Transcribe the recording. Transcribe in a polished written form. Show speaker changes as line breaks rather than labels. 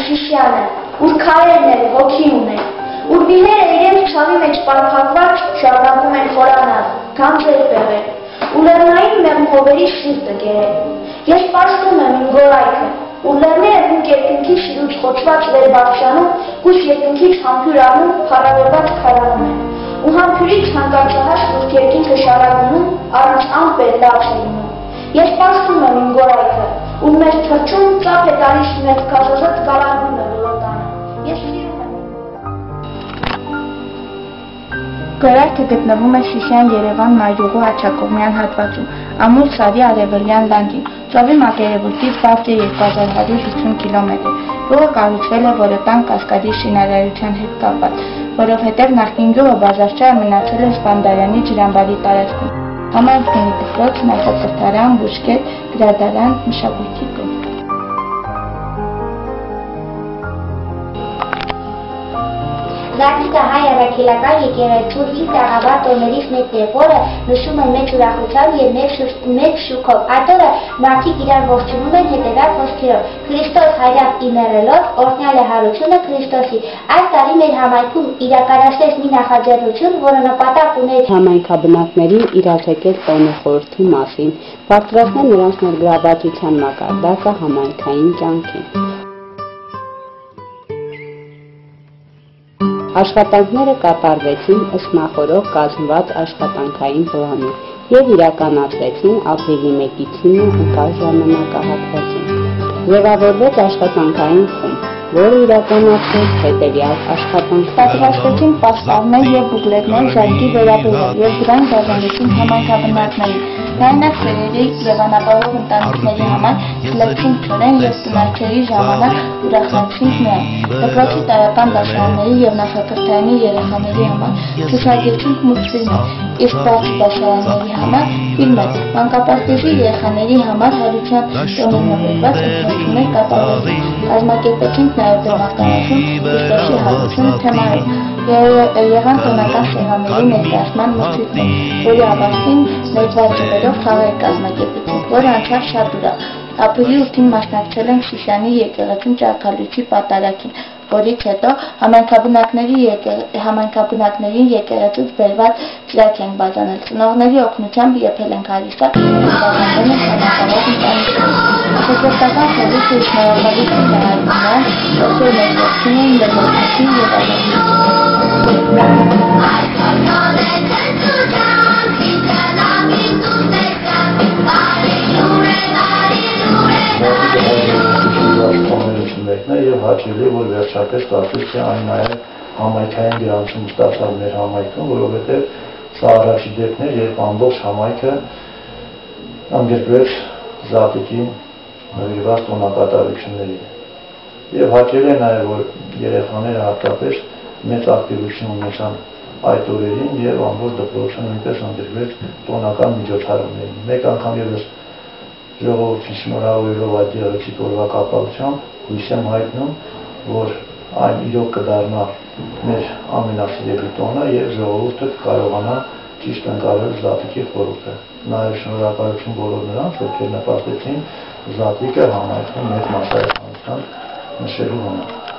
Շիշյանը, ուր քարերն էլ ոգի ունեն, ուր բիները իրենց շավի մեջ պարփակված շարունակում են խորանալ, գանձեր պեղել, ու լեռնային մեղմհովերի շիրտը գերել։ Ես պարզում եմ իմ գորայքը, ու լեռները իմ երկնքի շիրուց խոչված վերբարձանում, կուշ երկնքից համբյուր անում, փառավորված քարանում են, ու համբյուրից հանկարծահաս ուստ երկինքը շարագնում, առանց ամպեր լավ է լինում։ Ես պարզում եմ իմ գորայքը, ու մեր թրջում ծափ է տալիս մեր կազազատ գալարվում է ոլոտանը։ Ես սիրում եմ։
Գորայքը գտնվում է Շիշյան-Երևան մայրուղու հաճակողմյան հատվածում, ամուր սարի արևելյան լանջին, ծովի մակերևույթից բարձր 2150 կիլոմետր, որը կառուցվել է Որոտան կասկադի շինարարության հետ կապված, որովհետև նախկին գյուղը բազարչա մնացել է Սպանդարյանի ջրամբարի տարածքում։ Համայնքն ունի դպրոց, նախակրթարան, բուժկետ, գրադարան, մշակույթի տուն։
Զարթիկը հայ առաքելական եկեղեցու տաղավար տոներից մեկն է, որը նշում են մեծ ուրախությամբ և մեծ շուքով։ Այդ օրը մարդիկ իրար ողջունում են հետևյալ խոսքերով. Քրիստոս հայրապ իմերելով, օրհնյալ է հարությունը Քրիստոսի։ Այս տարի մեր համայնքում իրականացվեց մի նախաձեռնություն, որը նպատակ ուներ
համայնքաբնակներին իրազեկել տոնի խորհրդի մասին, բարձրացնել նրանց ներգրավվածության մակարդակը համայնքային կյանքին։ Աշխատանքները կատարվեցին ըստ նախորդ կազմված աշխատանքային պլանի և իրականացվեցին ապրիլի 1-ին ընկած ժամանակահատվածին։ Ձևավորվեց աշխատանքային խումբ, որը իրականացրեց հետևյալ աշխատանքներ։
Պատրաստեցին պաստառներ և բուկլետներ ժայթքի վերաբերյալ և դրանք բաժանեցին համայնքաբնակներին։ Լայնակ ծերերի և անապահով ընտանիքների համար սլեցին ջրեն և ծնարքերի ժամանակ ուրախացրինք նրան։ Դպրոցի տարրական դասարանների և նախակրթարանի երեխաների համար ցուցադրեցինք մուլտֆիլմեր, իսկ բացի դասարանների համար ֆիլմեր, մանկապարտեզի երեխաների համար հարության տոնին նվիրված ընթացքներ կատարվեցին։ Կազմակերպեցինք նաև դրամաշրջան Քրիստոսի հարությունը թեմայով։ Եղան տոնական սեղանների ներկայացման մրցույթներ, որի ավարտին ներկայացվելով խաղեր կազմակերպեցինք, որը անցավ շատ ուրախ։ Ապրիլի 8-ին մասնակցել ենք Շիշյանի եկեղեցու ճարպալույցի պատարագին, որից հետո համայնքաբնակներին եկեղեցուց բերված ծրագ ենք բաժանել։ Ծնողների օգնությամբ եփել ենք հարիստա և բաժանվել ենք համապարակ ընտանիքներին։ Շրջակայական խորհուրդը շնորհավորություն է հայտնում նրանց, ովքեր մեզ ողջունում էին, լրացուցին և
Եվ հաճելի, որ վերջապես ստացվեց, թե այն նաև համայնքային գրանցում ստացավ մեր համայնքում, որովհետև սա առաջի դեպքն էր, երբ ամբողջ համայնքը ընդգրկվեց Զատիկին նվիրված տոնակատարություններին։ Եվ հաճելի է նաև, որ երեխաները հատկապես մեծ ակտիվություն ունեցան այդ օրերին և ամբողջ դպրոցը նույնպես ընդգրկվեց տոնական միջոցառումներին։ Մեկ անգամ ևս ժողովրդին շնորհավորելով այդ գեղեցիկ օրվա կապակցությամբ հույս եմ հայտնում, որ այն իրոք կդառնա մեր ամենասիրելի տոնը և ժողովուրդը կարողանա ճիշտ ընկալել Զատիկի խորհուրդը։ Նաև շնորհակալություն բոլոր նրանց, ովքեր նպաստեցին Զատիկը համայնքում մեծ մասսայականությամբ նշելու համար։